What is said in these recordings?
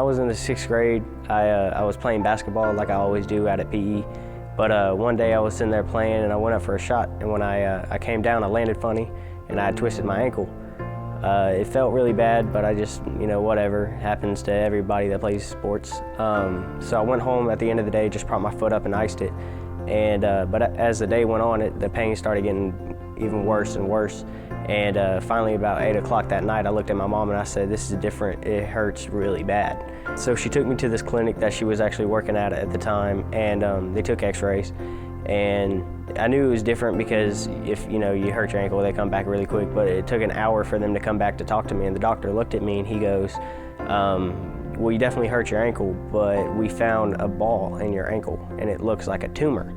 was in the 6th grade, I was playing basketball like I always do out at PE. But one day I was sitting there playing and I went up for a shot, and when I came down, I landed funny and I twisted my ankle. It felt really bad, but I just, whatever, happens to everybody that plays sports. So I went home at the end of the day, just propped my foot up and iced it. And but as the day went on, the pain started getting even worse and worse. And finally, about 8 o'clock that night, I looked at my mom and I said, "This is different. It hurts really bad." So she took me to this clinic that she was actually working at the time, and they took x-rays. And I knew it was different because if you hurt your ankle, they come back really quick, but it took an hour for them to come back to talk to me. And the doctor looked at me and he goes, well, you definitely hurt your ankle, but we found a ball in your ankle and it looks like a tumor.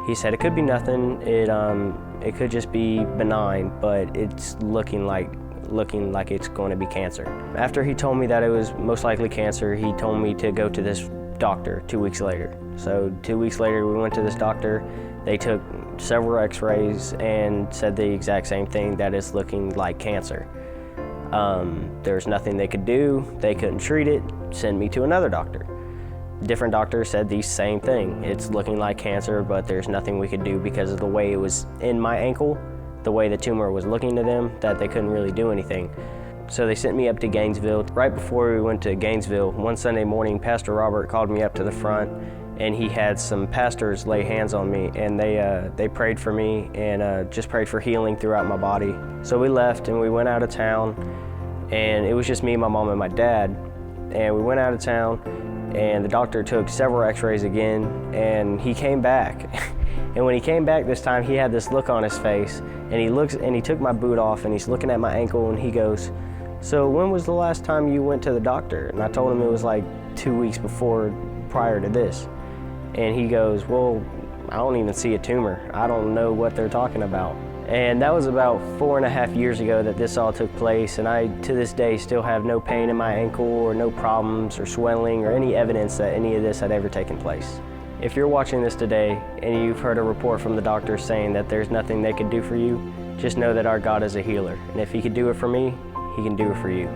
He said it could be nothing, it could just be benign, but it's looking like it's going to be cancer. After he told me that it was most likely cancer, he told me to go to this doctor 2 weeks later. So 2 weeks later, we went to this doctor. They took several x-rays and said the exact same thing, that it's looking like cancer. There's nothing they could do. They couldn't treat it. Send me to another doctor. Different doctor said the same thing. It's looking like cancer, but there's nothing we could do because of the way it was in my ankle, the way the tumor was looking to them, that they couldn't really do anything. So they sent me up to Gainesville. Right before we went to Gainesville, one Sunday morning, Pastor Robert called me up to the front, and he had some pastors lay hands on me, and they prayed for me and just prayed for healing throughout my body. So we left and we went out of town, and it was just me, my mom, and my dad. And we went out of town, and the doctor took several x-rays again, and he came back. And when he came back this time, he had this look on his face, and he took my boot off, and he's looking at my ankle, and he goes, "So when was the last time you went to the doctor?" And I told him it was like 2 weeks prior to this. And he goes, "Well, I don't even see a tumor. I don't know what they're talking about." And that was about 4.5 years ago that this all took place, and I, to this day, still have no pain in my ankle or no problems or swelling or any evidence that any of this had ever taken place. If you're watching this today and you've heard a report from the doctor saying that there's nothing they could do for you, just know that our God is a healer. And if he could do it for me, he can do it for you.